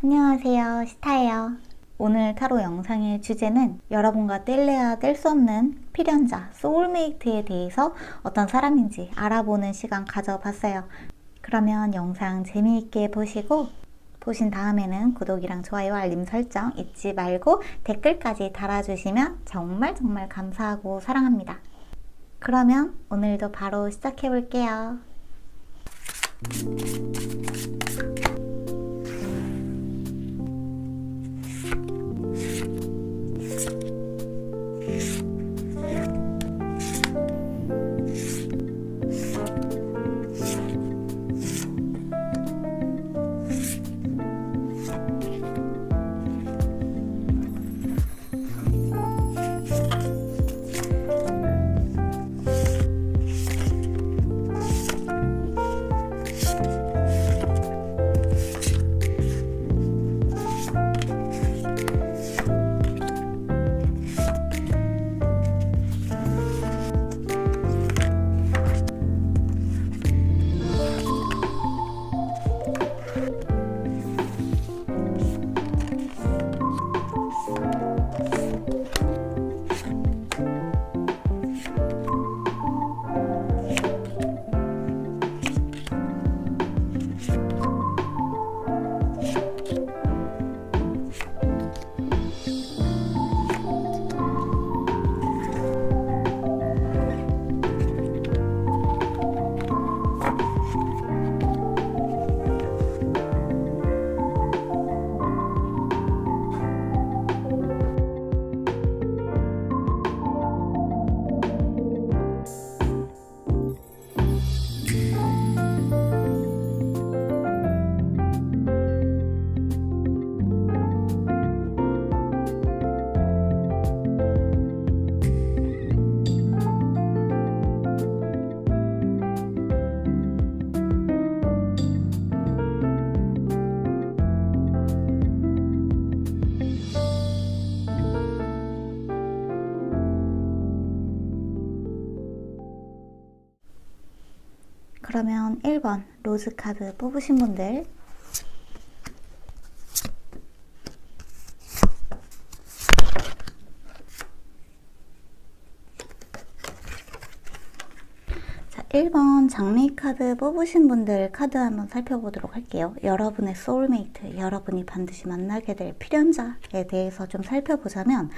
안녕하세요, 스타예요. 오늘 타로 영상의 주제는 여러분과 뗄래야 뗄 수 없는 필연자, 소울메이트에 대해서 어떤 사람인지 알아보는 시간 가져봤어요. 그러면 영상 재미있게 보시고 보신 다음에는 구독이랑 좋아요, 알림 설정 잊지 말고 댓글까지 달아주시면 정말 감사하고 사랑합니다. 그러면 오늘도 바로 시작해 볼게요. 그러면 1번 로즈 카드 뽑으신 분들 자, 1번 장미 카드 뽑으신 분들 카드 한번 살펴보도록 할게요. 여러분의 소울메이트, 여러분이 반드시 만나게 될 필연자에 대해서 좀 살펴보자면,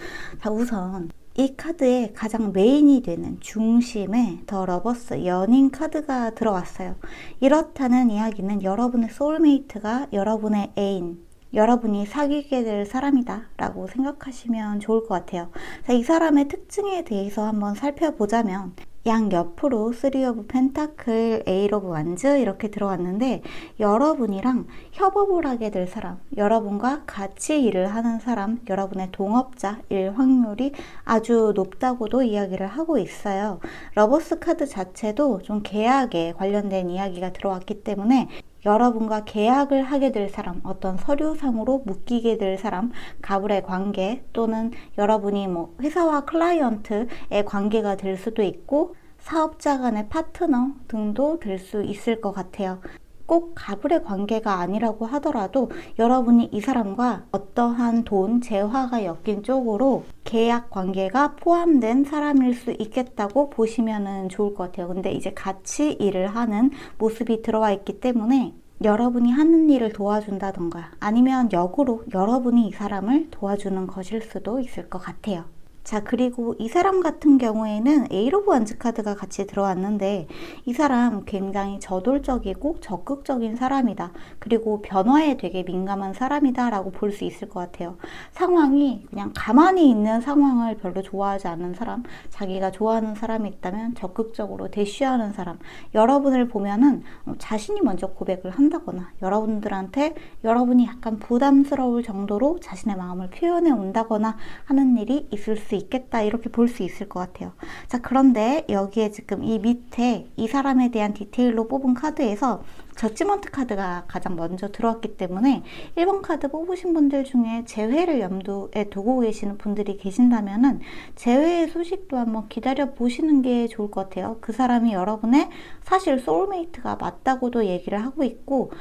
자, 우선 이 카드의 가장 메인이 되는 중심에 더 러버스 연인 카드가 들어왔어요. 이렇다는 이야기는 여러분의 소울메이트가 여러분의 애인, 여러분이 사귀게 될 사람이다 라고 생각하시면 좋을 것 같아요. 자, 이 사람의 특징에 대해서 한번 살펴보자면, 양옆으로 3 오브 펜타클, 8 오브 완즈 이렇게 들어왔는데, 여러분이랑 협업을 하게 될 사람, 여러분과 같이 일을 하는 사람, 여러분의 동업자일 확률이 아주 높다고도 이야기를 하고 있어요. 러버스 카드 자체도 좀 계약에 관련된 이야기가 들어왔기 때문에 여러분과 계약을 하게 될 사람, 어떤 서류상으로 묶이게 될 사람, 가불의 관계 또는 여러분이 회사와 클라이언트의 관계가 될 수도 있고 사업자 간의 파트너 등도 될 수 있을 것 같아요. 꼭 가불의 관계가 아니라고 하더라도 여러분이 이 사람과 어떠한 돈, 재화가 엮인 쪽으로 계약 관계가 포함된 사람일 수 있겠다고 보시면 좋을 것 같아요. 근데 이제 같이 일을 하는 모습이 들어와 있기 때문에 여러분이 하는 일을 도와준다던가 아니면 역으로 여러분이 이 사람을 도와주는 것일 수도 있을 것 같아요. 자, 그리고 이 사람 같은 경우에는 8 오브 완즈 카드가 같이 들어왔는데, 이 사람 굉장히 저돌적이고 적극적인 사람이다. 그리고 변화에 되게 민감한 사람이다 라고 볼 수 있을 것 같아요. 상황이 그냥 가만히 있는 상황을 별로 좋아하지 않는 사람, 자기가 좋아하는 사람이 있다면 적극적으로 대쉬하는 사람, 여러분을 보면은 자신이 먼저 고백을 한다거나 여러분들한테 여러분이 약간 부담스러울 정도로 자신의 마음을 표현해 온다거나 하는 일이 있을 수 있겠다, 이렇게 볼 수 있을 것 같아요. 자, 그런데 여기에 지금 이 밑에 이 사람에 대한 디테일로 뽑은 카드에서 저지먼트 카드가 가장 먼저 들어왔기 때문에 1번 카드 뽑으신 분들 중에 재회를 염두에 두고 계시는 분들이 계신다면은 재회의 소식도 한번 기다려 보시는 게 좋을 것 같아요. 그 사람이 여러분의 사실 소울메이트가 맞다고도 얘기를 하고 있고,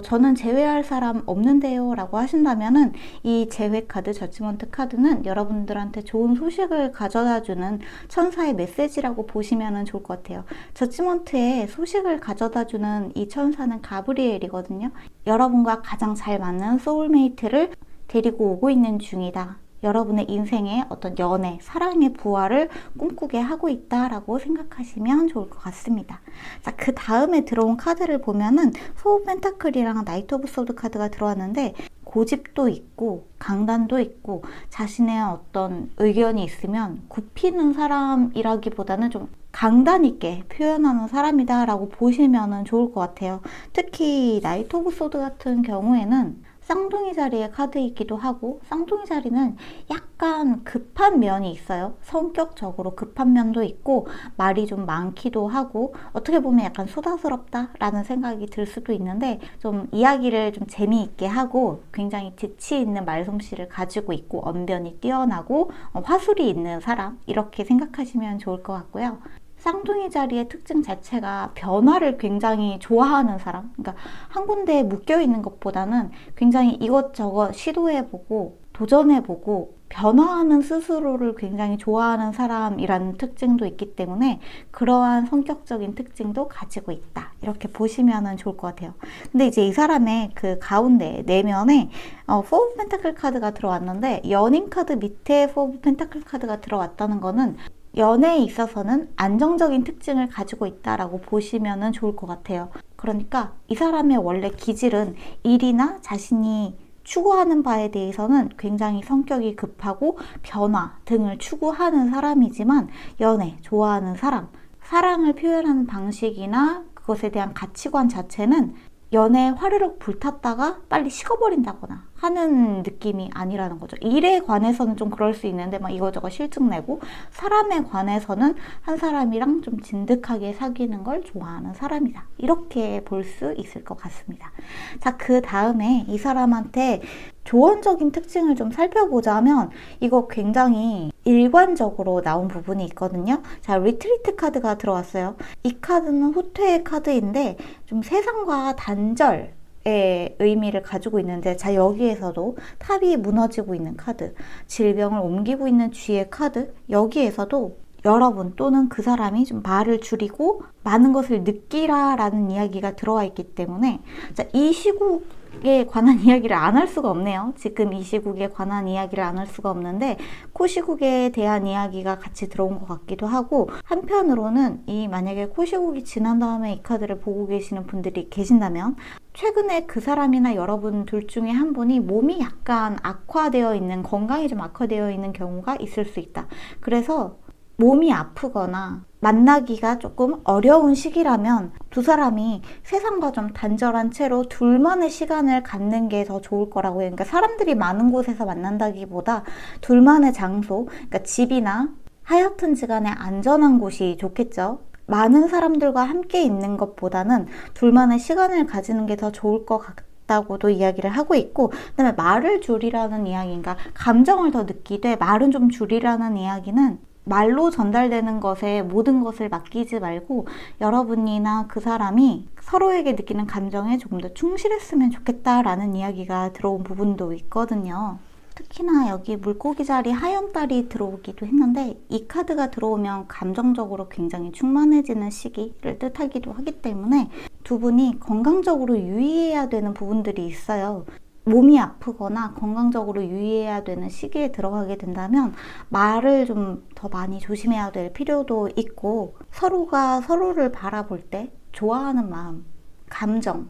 저는 재회할 사람 없는데요 라고 하신다면은 이 재회 카드, 저지먼트 카드는 여러분들한테 좋은 소식을 가져다주는 천사의 메시지라고 보시면 좋을 것 같아요. 저지먼트에 소식을 가져다주는 이 천사는 가브리엘이거든요. 여러분과 가장 잘 맞는 소울메이트를 데리고 오고 있는 중이다. 여러분의 인생의 어떤 연애, 사랑의 부활을 꿈꾸게 하고 있다라고 생각하시면 좋을 것 같습니다. 자, 그 다음에 들어온 카드를 보면은 포 오브 펜타클이랑 나이트 오브 소드 카드가 들어왔는데, 고집도 있고 강단도 있고 자신의 어떤 의견이 있으면 굽히는 사람이라기보다는 좀 강단 있게 표현하는 사람이다 라고 보시면 좋을 것 같아요. 특히 나이트 오브 소드 같은 경우에는 쌍둥이 자리의 카드이기도 하고, 쌍둥이 자리는 약간 급한 면이 있어요. 성격적으로 급한 면도 있고 말이 좀 많기도 하고, 어떻게 보면 약간 수다스럽다 라는 생각이 들 수도 있는데, 좀 이야기를 좀 재미있게 하고 굉장히 재치 있는 말솜씨를 가지고 있고 언변이 뛰어나고 화술이 있는 사람, 이렇게 생각하시면 좋을 것 같고요. 쌍둥이 자리의 특징 자체가 변화를 굉장히 좋아하는 사람, 그러니까 한 군데에 묶여 있는 것보다는 굉장히 이것저것 시도해보고 도전해보고 변화하는 스스로를 굉장히 좋아하는 사람이라는 특징도 있기 때문에 그러한 성격적인 특징도 가지고 있다, 이렇게 보시면 좋을 것 같아요. 근데 이제 이 사람의 그 가운데 내면에 포 오브 펜타클 카드가 들어왔는데, 연인 카드 밑에 포 오브 펜타클 카드가 들어왔다는 거는 연애에 있어서는 안정적인 특징을 가지고 있다라고 보시면 좋을 것 같아요. 그러니까 이 사람의 원래 기질은 일이나 자신이 추구하는 바에 대해서는 굉장히 성격이 급하고 변화 등을 추구하는 사람이지만, 연애, 좋아하는 사람, 사랑을 표현하는 방식이나 그것에 대한 가치관 자체는 연애에 화르륵 불탔다가 빨리 식어버린다거나 하는 느낌이 아니라는 거죠. 일에 관해서는 좀 그럴 수 있는데 막 이거저거 실증 내고, 사람에 관해서는 한 사람이랑 좀 진득하게 사귀는 걸 좋아하는 사람이다, 이렇게 볼 수 있을 것 같습니다. 자, 그 다음에 이 사람한테 조언적인 특징을 좀 살펴보자면, 이거 굉장히 일관적으로 나온 부분이 있거든요. 자, 리트리트 카드가 들어왔어요. 이 카드는 후퇴의 카드인데 좀 세상과 단절의 의미를 가지고 있는데, 자, 여기에서도 탑이 무너지고 있는 카드, 질병을 옮기고 있는 쥐의 카드, 여기에서도 여러분 또는 그 사람이 좀 말을 줄이고 많은 것을 느끼라 라는 이야기가 들어와 있기 때문에, 자, 이 시국에 관한 이야기를 안 할 수가 없네요. 지금 이 시국에 관한 이야기를 안 할 수가 없는데 코시국에 대한 이야기가 같이 들어온 것 같기도 하고, 한편으로는 이 만약에 코시국이 지난 다음에 이 카드를 보고 계시는 분들이 계신다면, 최근에 그 사람이나 여러분 둘 중에 한 분이 몸이 약간 악화되어 있는, 건강이 좀 악화되어 있는 경우가 있을 수 있다. 그래서 몸이 아프거나 만나기가 조금 어려운 시기라면 두 사람이 세상과 좀 단절한 채로 둘만의 시간을 갖는 게 더 좋을 거라고 해요. 그러니까 사람들이 많은 곳에서 만난다기보다 둘만의 장소, 그러니까 집이나 하여튼지간에 안전한 곳이 좋겠죠. 많은 사람들과 함께 있는 것보다는 둘만의 시간을 가지는 게 더 좋을 것 같다고도 이야기를 하고 있고, 그 다음에 말을 줄이라는 이야기인가, 감정을 더 느끼되 말은 좀 줄이라는 이야기는 말로 전달되는 것에 모든 것을 맡기지 말고 여러분이나 그 사람이 서로에게 느끼는 감정에 조금 더 충실했으면 좋겠다라는 이야기가 들어온 부분도 있거든요. 특히나 여기 물고기 자리 하염달이 들어오기도 했는데, 이 카드가 들어오면 감정적으로 굉장히 충만해지는 시기를 뜻하기도 하기 때문에 두 분이 건강적으로 유의해야 되는 부분들이 있어요. 몸이 아프거나 건강적으로 유의해야 되는 시기에 들어가게 된다면 말을 좀 더 많이 조심해야 될 필요도 있고, 서로가 서로를 바라볼 때 좋아하는 마음, 감정,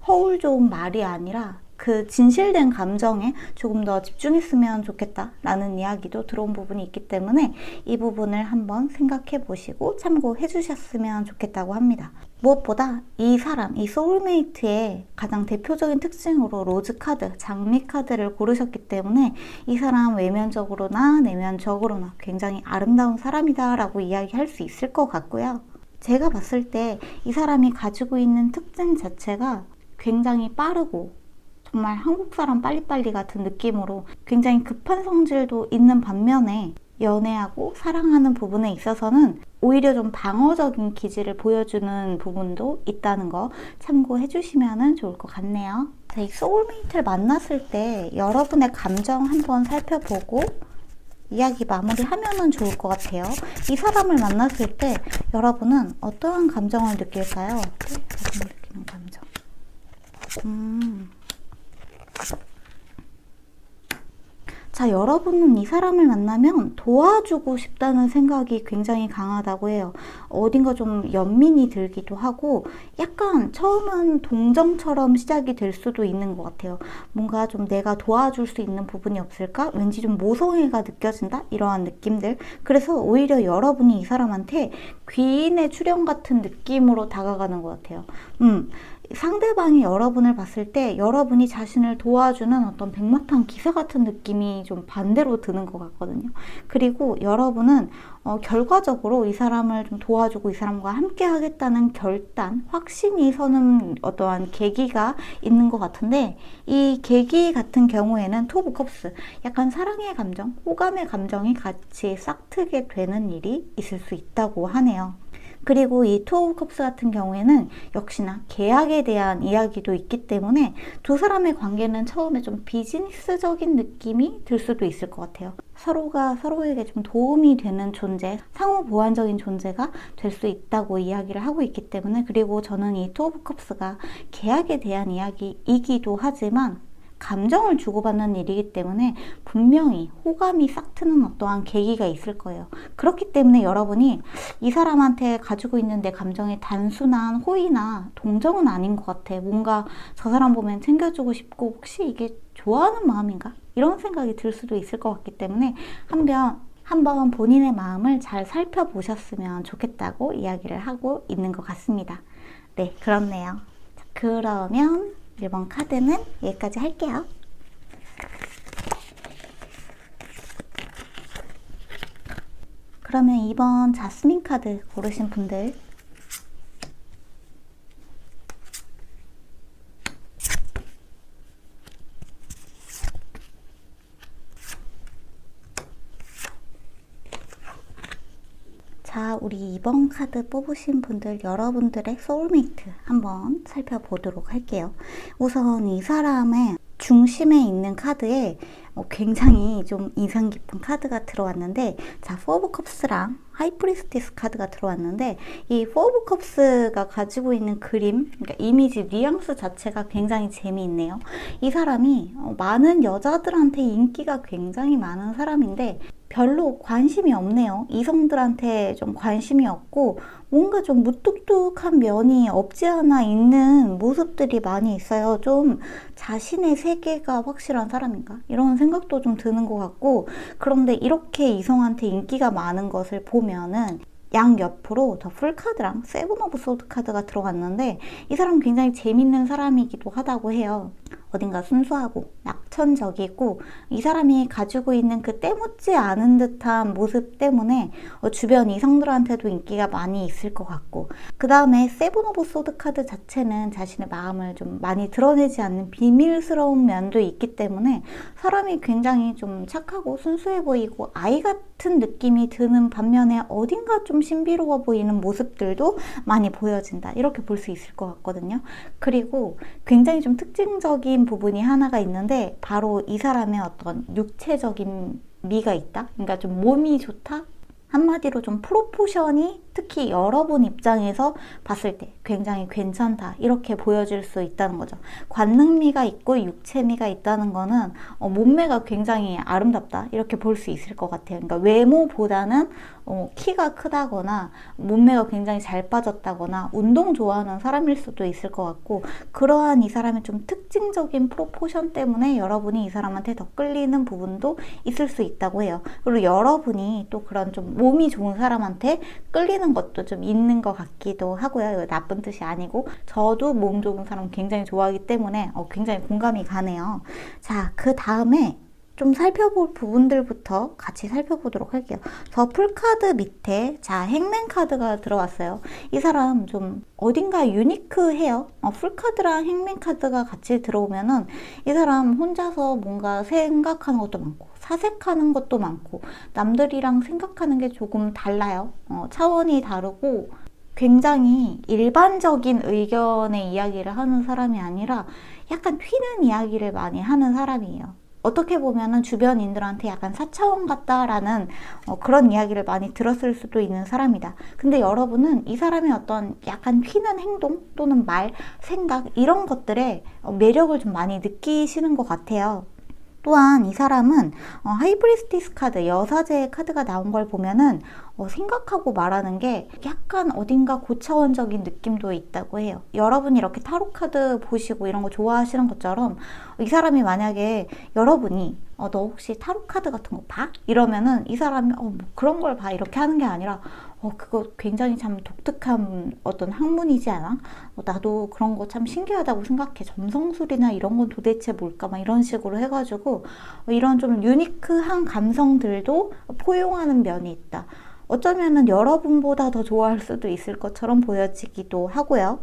허울 좋은 말이 아니라 그 진실된 감정에 조금 더 집중했으면 좋겠다라는 이야기도 들어온 부분이 있기 때문에 이 부분을 한번 생각해 보시고 참고해 주셨으면 좋겠다고 합니다. 무엇보다 이 사람, 이 소울메이트의 가장 대표적인 특징으로 로즈 카드, 장미 카드를 고르셨기 때문에 이 사람 외면적으로나 내면적으로나 굉장히 아름다운 사람이다 라고 이야기할 수 있을 것 같고요. 제가 봤을 때 이 사람이 가지고 있는 특징 자체가 굉장히 빠르고 정말 한국 사람 빨리빨리 같은 느낌으로 굉장히 급한 성질도 있는 반면에 연애하고 사랑하는 부분에 있어서는 오히려 좀 방어적인 기질을 보여주는 부분도 있다는 거 참고해 주시면 좋을 것 같네요. 이 소울메이트를 만났을 때 여러분의 감정 한번 살펴보고 이야기 마무리하면 좋을 것 같아요. 이 사람을 만났을 때 여러분은 어떠한 감정을 느낄까요? 여러분이 느끼는 감정. 자, 여러분은 이 사람을 만나면 도와주고 싶다는 생각이 굉장히 강하다고 해요. 어딘가 좀 연민이 들기도 하고 약간 처음은 동정처럼 시작이 될 수도 있는 것 같아요. 뭔가 좀 내가 도와줄 수 있는 부분이 없을까? 왠지 좀 모성애가 느껴진다? 이러한 느낌들. 그래서 오히려 여러분이 이 사람한테 귀인의 출현 같은 느낌으로 다가가는 것 같아요. 상대방이 여러분을 봤을 때 여러분이 자신을 도와주는 어떤 백마탄 기사 같은 느낌이 좀 반대로 드는 것 같거든요. 그리고 여러분은 결과적으로 이 사람을 좀 도와주고 이 사람과 함께 하겠다는 결단, 확신이 서는 어떠한 계기가 있는 것 같은데 이 계기 같은 경우에는 투 오브 컵스, 약간 사랑의 감정, 호감의 감정이 같이 싹트게 되는 일이 있을 수 있다고 하네요. 그리고 이 투 오브 컵스 같은 경우에는 역시나 계약에 대한 이야기도 있기 때문에 두 사람의 관계는 처음에 좀 비즈니스적인 느낌이 들 수도 있을 것 같아요. 서로가 서로에게 좀 도움이 되는 존재, 상호 보완적인 존재가 될 수 있다고 이야기를 하고 있기 때문에, 그리고 저는 이 투 오브 컵스가 계약에 대한 이야기이기도 하지만 감정을 주고받는 일이기 때문에 분명히 호감이 싹트는 어떠한 계기가 있을 거예요. 그렇기 때문에 여러분이 이 사람한테 가지고 있는 내 감정의 단순한 호의나 동정은 아닌 것 같아. 뭔가 저 사람 보면 챙겨주고 싶고 혹시 이게 좋아하는 마음인가? 이런 생각이 들 수도 있을 것 같기 때문에 한번 본인의 마음을 잘 살펴보셨으면 좋겠다고 이야기를 하고 있는 것 같습니다. 네, 그렇네요. 자, 그러면 1번 카드는 여기까지 할게요. 그러면 2번 자스민 카드 고르신 분들, 자, 우리 2번 카드 뽑으신 분들, 여러분들의 소울메이트 한번 살펴보도록 할게요. 우선 이 사람의 중심에 있는 카드에 굉장히 좀 인상 깊은 카드가 들어왔는데, 자, 포 오브 컵스랑 하이프리스티스 카드가 들어왔는데, 이 포 오브 컵스가 가지고 있는 그림, 그러니까 이미지, 뉘앙스 자체가 굉장히 재미있네요. 이 사람이 많은 여자들한테 인기가 굉장히 많은 사람인데 별로 관심이 없네요. 이성들한테 좀 관심이 없고 뭔가 좀 무뚝뚝한 면이 없지 않아 있는 모습들이 많이 있어요. 좀 자신의 세계가 확실한 사람인가? 이런 생각도 좀 드는 것 같고, 그런데 이렇게 이성한테 인기가 많은 것을 보면은 양옆으로 더 풀카드랑 세븐 오브 소드 카드가 들어갔는데 이 사람 굉장히 재밌는 사람이기도 하다고 해요. 어딘가 순수하고 낙천적이고 이 사람이 가지고 있는 그 때묻지 않은 듯한 모습 때문에 주변 이성들한테도 인기가 많이 있을 것 같고, 그 다음에 세븐 오브 소드 카드 자체는 자신의 마음을 좀 많이 드러내지 않는 비밀스러운 면도 있기 때문에 사람이 굉장히 좀 착하고 순수해 보이고 아이 같은 느낌이 드는 반면에 어딘가 좀 신비로워 보이는 모습들도 많이 보여진다, 이렇게 볼 수 있을 것 같거든요. 그리고 굉장히 좀 특징적인 부분이 하나가 있는데 바로 이 사람의 어떤 육체적인 미가 있다? 그러니까 좀 몸이 좋다? 한마디로 좀 프로포션이 특히 여러분 입장에서 봤을 때 굉장히 괜찮다, 이렇게 보여질 수 있다는 거죠. 관능미가 있고 육체미가 있다는 거는 몸매가 굉장히 아름답다, 이렇게 볼 수 있을 것 같아요. 그러니까 외모보다는 키가 크다거나 몸매가 굉장히 잘 빠졌다거나 운동 좋아하는 사람일 수도 있을 것 같고, 그러한 이 사람의 좀 특징적인 프로포션 때문에 여러분이 이 사람한테 더 끌리는 부분도 있을 수 있다고 해요. 그리고 여러분이 또 그런 좀 몸이 좋은 사람한테 끌리는 것도 좀 있는 것 같기도 하고요. 이거 나쁜 뜻이 아니고 저도 몸 좋은 사람 굉장히 좋아하기 때문에 굉장히 공감이 가네요. 자, 그 다음에 좀 살펴볼 부분들부터 같이 살펴보도록 할게요. 저 풀카드 밑에 자 행맨 카드가 들어왔어요. 이 사람 좀 어딘가 유니크해요. 풀카드랑 행맨 카드가 같이 들어오면은 이 사람 혼자서 뭔가 생각하는 것도 많고 사색하는 것도 많고 남들이랑 생각하는 게 조금 달라요. 차원이 다르고 굉장히 일반적인 의견의 이야기를 하는 사람이 아니라 약간 튀는 이야기를 많이 하는 사람이에요. 어떻게 보면은 주변인들한테 약간 사차원 같다라는 그런 이야기를 많이 들었을 수도 있는 사람이다. 근데 여러분은 이 사람의 어떤 약간 튀는 행동 또는 말, 생각 이런 것들에 매력을 좀 많이 느끼시는 것 같아요. 또한 이 사람은 하이브리스티스 카드, 여사제의 카드가 나온 걸 보면은 생각하고 말하는 게 약간 어딘가 고차원적인 느낌도 있다고 해요. 여러분이 이렇게 타로 카드 보시고 이런 거 좋아하시는 것처럼 이 사람이 만약에 여러분이 너 혹시 타로 카드 같은 거 봐? 이러면은 이 사람이 뭐 그런 걸 봐 이렇게 하는 게 아니라 그거 굉장히 참 독특한 어떤 학문이지 않아? 나도 그런 거 참 신기하다고 생각해. 점성술이나 이런 건 도대체 뭘까? 막 이런 식으로 해가지고 이런 좀 유니크한 감성들도 포용하는 면이 있다. 어쩌면은 여러분보다 더 좋아할 수도 있을 것처럼 보여지기도 하고요.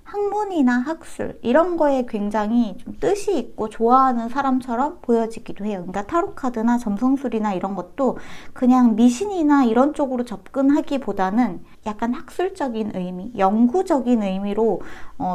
학문이나 학술 이런 거에 굉장히 좀 뜻이 있고 좋아하는 사람처럼 보여지기도 해요. 그러니까 타로 카드나 점성술이나 이런 것도 그냥 미신이나 이런 쪽으로 접근하기보다는 약간 학술적인 의미, 연구적인 의미로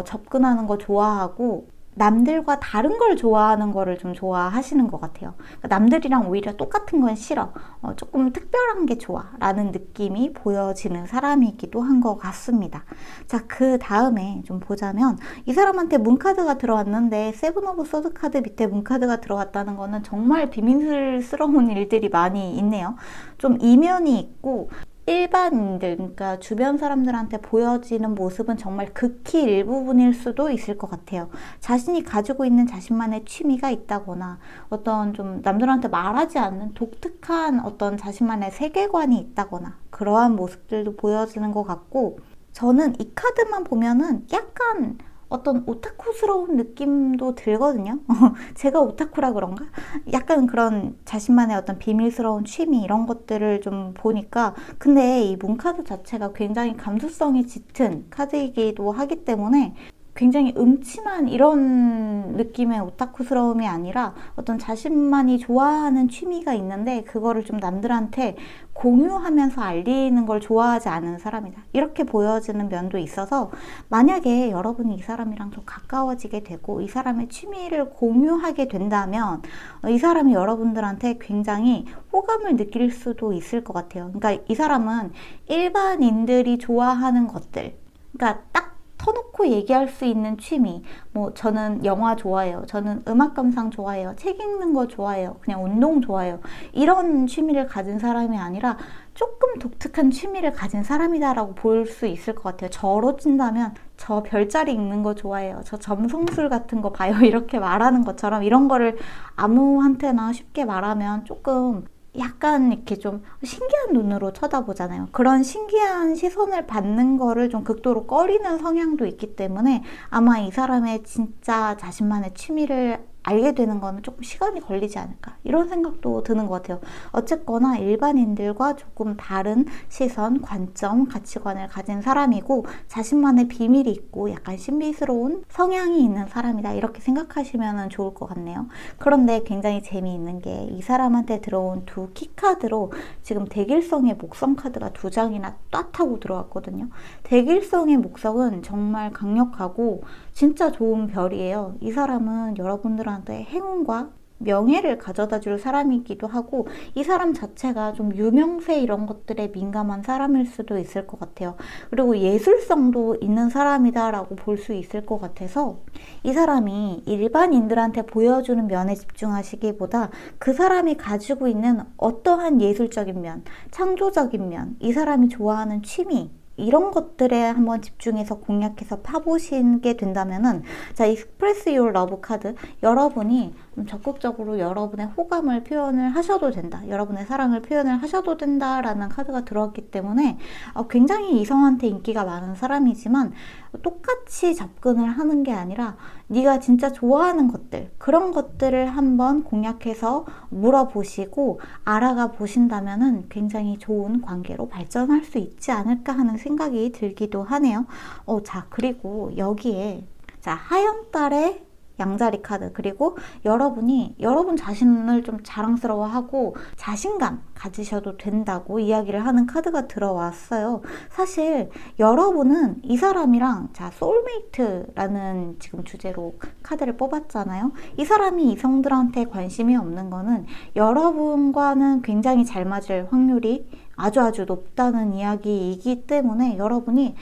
접근하는 거 좋아하고 남들과 다른 걸 좋아하는 거를 좀 좋아하시는 것 같아요. 그러니까 남들이랑 오히려 똑같은 건 싫어. 조금 특별한 게 좋아. 라는 느낌이 보여지는 사람이기도 한 것 같습니다. 자, 그 다음에 좀 보자면 이 사람한테 문카드가 들어왔는데 세븐 오브 소드 카드 밑에 문카드가 들어왔다는 거는 정말 비밀스러운 일들이 많이 있네요. 좀 이면이 있고 일반인들, 그러니까 주변 사람들한테 보여지는 모습은 정말 극히 일부분일 수도 있을 것 같아요. 자신이 가지고 있는 자신만의 취미가 있다거나 어떤 좀 남들한테 말하지 않는 독특한 어떤 자신만의 세계관이 있다거나 그러한 모습들도 보여지는 것 같고 저는 이 카드만 보면은 약간 어떤 오타쿠스러운 느낌도 들거든요. 제가 오타쿠라 그런가? 약간 그런 자신만의 어떤 비밀스러운 취미 이런 것들을 좀 보니까 근데 이 문카드 자체가 굉장히 감수성이 짙은 카드이기도 하기 때문에 굉장히 음침한 이런 느낌의 오타쿠스러움이 아니라 어떤 자신만이 좋아하는 취미가 있는데 그거를 좀 남들한테 공유하면서 알리는 걸 좋아하지 않은 사람이다. 이렇게 보여지는 면도 있어서 만약에 여러분이 이 사람이랑 좀 가까워지게 되고 이 사람의 취미를 공유하게 된다면 이 사람이 여러분들한테 굉장히 호감을 느낄 수도 있을 것 같아요. 그러니까 이 사람은 일반인들이 좋아하는 것들, 그러니까 딱 터놓고 얘기할 수 있는 취미, 뭐 저는 영화 좋아해요, 저는 음악 감상 좋아해요, 책 읽는 거 좋아해요, 그냥 운동 좋아해요, 이런 취미를 가진 사람이 아니라 조금 독특한 취미를 가진 사람이다라고 볼 수 있을 것 같아요. 저로 찐다면 저 별자리 읽는 거 좋아해요, 저 점성술 같은 거 봐요, 이렇게 말하는 것처럼 이런 거를 아무한테나 쉽게 말하면 조금 약간 이렇게 좀 신기한 눈으로 쳐다보잖아요. 그런 신기한 시선을 받는 거를 좀 극도로 꺼리는 성향도 있기 때문에 아마 이 사람의 진짜 자신만의 취미를 알게 되는 거는 조금 시간이 걸리지 않을까 이런 생각도 드는 것 같아요. 어쨌거나 일반인들과 조금 다른 시선, 관점, 가치관을 가진 사람이고 자신만의 비밀이 있고 약간 신비스러운 성향이 있는 사람이다 이렇게 생각하시면 좋을 것 같네요. 그런데 굉장히 재미있는 게 이 사람한테 들어온 두 키카드로 지금 대길성의 목성 카드가 2장이나 ጧ하고 들어왔거든요. 대길성의 목성은 정말 강력하고 진짜 좋은 별이에요. 이 사람은 여러분들한테 행운과 명예를 가져다 줄 사람이기도 하고 이 사람 자체가 좀 유명세 이런 것들에 민감한 사람일 수도 있을 것 같아요. 그리고 예술성도 있는 사람이다 라고 볼 수 있을 것 같아서 이 사람이 일반인들한테 보여주는 면에 집중하시기보다 그 사람이 가지고 있는 어떠한 예술적인 면, 창조적인 면, 이 사람이 좋아하는 취미 이런 것들에 한번 집중해서 공략해서 파보시게 된다면은 자, 익스프레스 유어 러브 카드 여러분이 좀 적극적으로 여러분의 호감을 표현을 하셔도 된다, 여러분의 사랑을 표현을 하셔도 된다라는 카드가 들어왔기 때문에 굉장히 이성한테 인기가 많은 사람이지만 똑같이 접근을 하는 게 아니라 네가 진짜 좋아하는 것들, 그런 것들을 한번 공략해서 물어보시고 알아가 보신다면은 굉장히 좋은 관계로 발전할 수 있지 않을까 하는 생각이 들기도 하네요. 자, 그리고 여기에 하얀 달의 양자리 카드, 그리고 여러분이 여러분 자신을 좀 자랑스러워하고 자신감 가지셔도 된다고 이야기를 하는 카드가 들어왔어요. 사실 여러분은 이 사람이랑 소울메이트라는 지금 주제로 카드를 뽑았잖아요. 이 사람이 이성들한테 관심이 없는 거는 여러분과는 굉장히 잘 맞을 확률이 아주 높다는 이야기이기 때문에 여러분이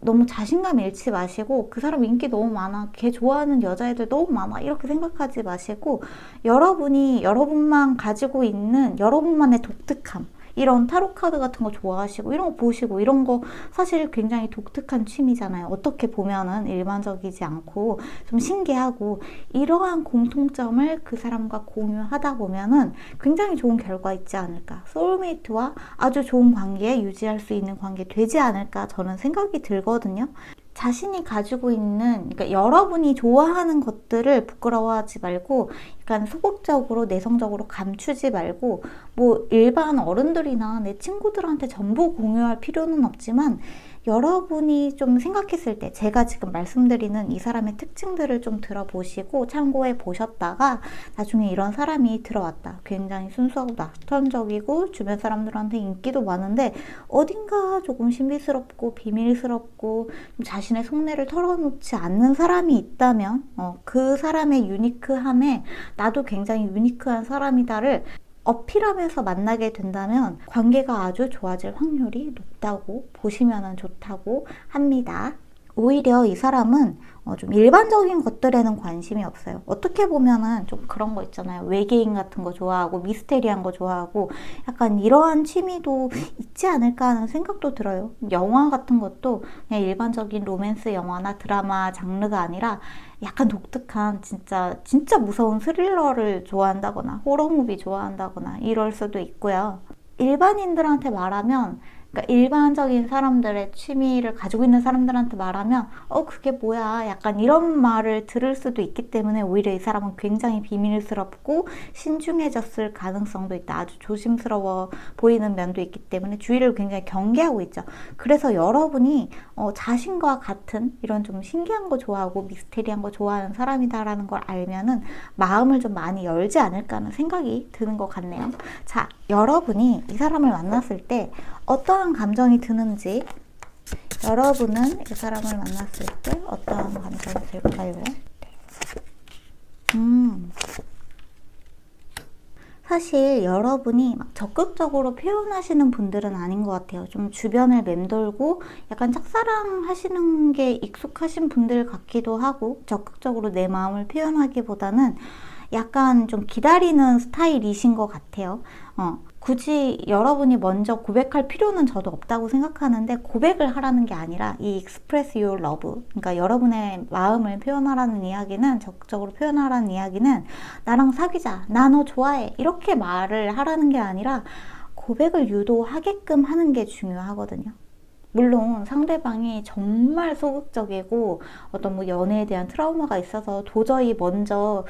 너무 자신감 잃지 마시고 그 사람 인기 너무 많아, 걔 좋아하는 여자애들 너무 많아, 이렇게 생각하지 마시고 여러분이 여러분만 가지고 있는 여러분만의 독특함, 이런 타로 카드 같은 거 좋아하시고 이런 거 보시고, 이런 거 사실 굉장히 독특한 취미잖아요. 어떻게 보면은 일반적이지 않고 좀 신기하고, 이러한 공통점을 그 사람과 공유하다 보면은 굉장히 좋은 결과 있지 않을까, 소울메이트와 아주 좋은 관계 유지할 수 있는 관계 되지 않을까 저는 생각이 들거든요. 자신이 가지고 있는, 그러니까 여러분이 좋아하는 것들을 부끄러워하지 말고 약간 소극적으로 내성적으로 감추지 말고, 뭐 일반 어른들이나 내 친구들한테 전부 공유할 필요는 없지만 여러분이 좀 생각했을 때 제가 지금 말씀드리는 이 사람의 특징들을 좀 들어보시고 참고해 보셨다가 나중에 이런 사람이 들어왔다, 굉장히 순수하고 낙천적이고 주변 사람들한테 인기도 많은데 어딘가 조금 신비스럽고 비밀스럽고 좀 자신의 속내를 털어놓지 않는 사람이 있다면 그 사람의 유니크함에 나도 굉장히 유니크한 사람이다를 어필하면서 만나게 된다면 관계가 아주 좋아질 확률이 높다고 보시면 좋다고 합니다. 오히려 이 사람은 좀 일반적인 것들에는 관심이 없어요. 어떻게 보면은 좀 그런 거 있잖아요. 외계인 같은 거 좋아하고 미스테리한 거 좋아하고 약간 이러한 취미도 있지 않을까 하는 생각도 들어요. 영화 같은 것도 그냥 일반적인 로맨스 영화나 드라마 장르가 아니라 약간 독특한 진짜 무서운 스릴러를 좋아한다거나 호러 무비 좋아한다거나 이럴 수도 있고요. 일반인들한테 말하면, 그러니까 일반적인 사람들의 취미를 가지고 있는 사람들한테 말하면 그게 뭐야, 약간 이런 말을 들을 수도 있기 때문에 오히려 이 사람은 굉장히 비밀스럽고 신중해졌을 가능성도 있다. 아주 조심스러워 보이는 면도 있기 때문에 주의를 굉장히 경계하고 있죠. 그래서 여러분이 자신과 같은 이런 좀 신기한 거 좋아하고 미스테리한 거 좋아하는 사람이다라는 걸 알면은 마음을 좀 많이 열지 않을까 하는 생각이 드는 것 같네요. 자, 여러분이 이 사람을 만났을 때 어떠한 감정이 드는지, 여러분은 이 사람을 만났을 때 어떠한 감정이 들까요? 사실 여러분이 막 적극적으로 표현하시는 분들은 아닌 것 같아요. 좀 주변을 맴돌고 약간 짝사랑 하시는 게 익숙하신 분들 같기도 하고, 적극적으로 내 마음을 표현하기보다는 약간 좀 기다리는 스타일이신 것 같아요. 굳이 여러분이 먼저 고백할 필요는 저도 없다고 생각하는데, 고백을 하라는 게 아니라 이 express your love, 그러니까 여러분의 마음을 표현하라는 이야기는, 적극적으로 표현하라는 이야기는 나랑 사귀자, 나 너 좋아해, 이렇게 말을 하라는 게 아니라 고백을 유도하게끔 하는 게 중요하거든요. 물론 상대방이 정말 소극적이고 어떤 뭐 연애에 대한 트라우마가 있어서 도저히 먼저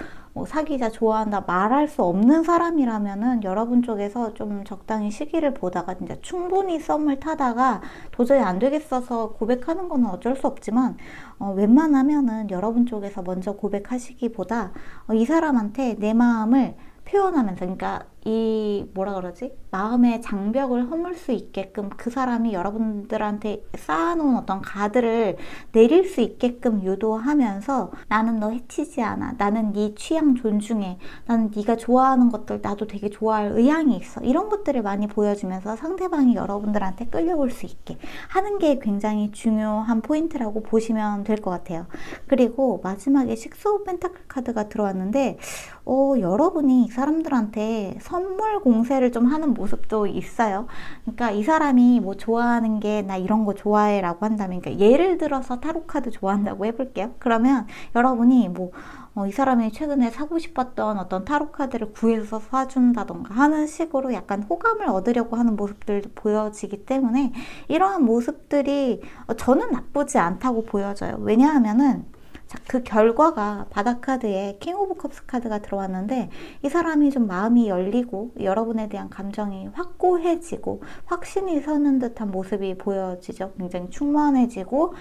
사귀자, 좋아한다 말할 수 없는 사람이라면은 여러분 쪽에서 좀 적당히 시기를 보다가 진짜 충분히 썸을 타다가 도저히 안 되겠어서 고백하는 거는 어쩔 수 없지만, 웬만하면은 여러분 쪽에서 먼저 고백하시기보다 이 사람한테 내 마음을 표현하면서, 그러니까 이 마음의 장벽을 허물 수 있게끔 그 사람이 여러분들한테 쌓아놓은 어떤 가드를 내릴 수 있게끔 유도하면서, 나는 너 해치지 않아, 나는 네 취향 존중해, 나는 네가 좋아하는 것들 나도 되게 좋아할 의향이 있어, 이런 것들을 많이 보여주면서 상대방이 여러분들한테 끌려올 수 있게 하는 게 굉장히 중요한 포인트라고 보시면 될 것 같아요. 그리고 마지막에 식스 오브 펜타클 카드가 들어왔는데 여러분이 이 사람들한테 선물 공세를 좀 하는 모습도 있어요. 그러니까 이 사람이 뭐 좋아하는 게 나 이런 거 좋아해 라고 한다면, 그러니까 예를 들어서 타로카드 좋아한다고 해볼게요. 그러면 여러분이 뭐 이 사람이 최근에 사고 싶었던 어떤 타로 카드를 구해서 사준다던가 하는 식으로 약간 호감을 얻으려고 하는 모습들도 보여지기 때문에 이러한 모습들이 저는 나쁘지 않다고 보여져요. 왜냐하면은 그 결과가 바닥 카드에 킹 오브 컵스 카드가 들어왔는데, 이 사람이 좀 마음이 열리고 여러분에 대한 감정이 확고해지고 확신이 서는 듯한 모습이 보여지죠. 굉장히 충만해지고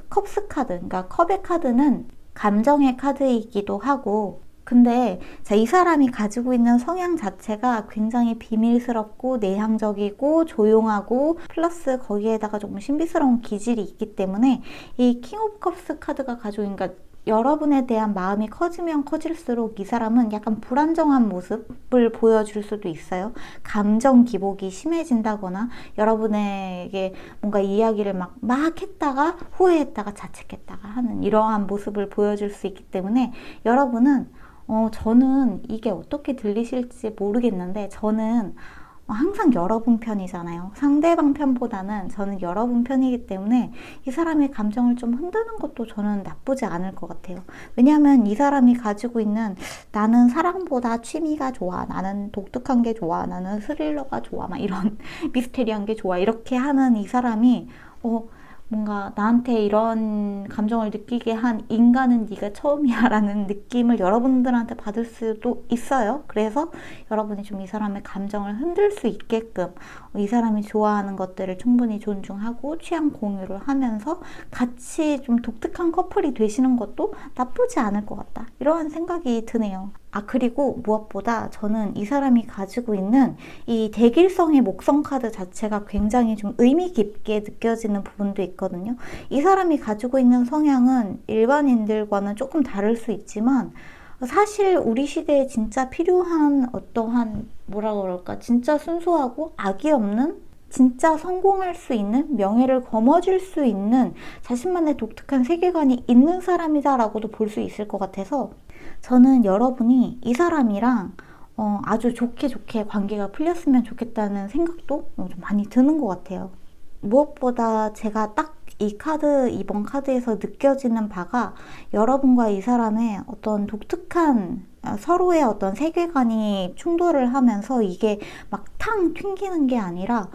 컵스 카드, 그러니까 컵의 카드는 감정의 카드이기도 하고, 근데 이 사람이 가지고 있는 성향 자체가 굉장히 비밀스럽고 내향적이고 조용하고 플러스 거기에다가 조금 신비스러운 기질이 있기 때문에 이 킹 오브 컵스 카드가 가지고 있는, 그러니까 여러분에 대한 마음이 커지면 커질수록 이 사람은 약간 불안정한 모습을 보여줄 수도 있어요. 감정 기복이 심해진다거나 여러분에게 뭔가 이야기를 막 했다가 후회했다가 자책했다가 하는 이러한 모습을 보여줄 수 있기 때문에 여러분은 저는 이게 어떻게 들리실지 모르겠는데, 저는 항상 여러분 편이잖아요. 상대방 편보다는 저는 여러분 편이기 때문에 이 사람의 감정을 좀 흔드는 것도 저는 나쁘지 않을 것 같아요. 왜냐하면 이 사람이 가지고 있는, 나는 사랑보다 취미가 좋아, 나는 독특한 게 좋아, 나는 스릴러가 좋아, 막 이런 미스테리한 게 좋아, 이렇게 하는 이 사람이 뭔가 나한테 이런 감정을 느끼게 한 인간은 네가 처음이야 라는 느낌을 여러분들한테 받을 수도 있어요. 그래서 여러분이 좀 이 사람의 감정을 흔들 수 있게끔 이 사람이 좋아하는 것들을 충분히 존중하고 취향 공유를 하면서 같이 좀 독특한 커플이 되시는 것도 나쁘지 않을 것 같다, 이러한 생각이 드네요. 그리고 무엇보다 저는 이 사람이 가지고 있는 이 대길성의 목성 카드 자체가 굉장히 좀 의미 깊게 느껴지는 부분도 있거든요. 이 사람이 가지고 있는 성향은 일반인들과는 조금 다를 수 있지만, 사실 우리 시대에 진짜 필요한 어떠한, 뭐라 그럴까, 진짜 순수하고 악이 없는, 진짜 성공할 수 있는, 명예를 거머쥘 수 있는 자신만의 독특한 세계관이 있는 사람이다라고도 볼 수 있을 것 같아서, 저는 여러분이 이 사람이랑 아주 좋게 관계가 풀렸으면 좋겠다는 생각도 좀 많이 드는 것 같아요. 무엇보다 제가 딱 이번 카드에서 느껴지는 바가, 여러분과 이 사람의 어떤 독특한 서로의 어떤 세계관이 충돌을 하면서 이게 막 탕 튕기는 게 아니라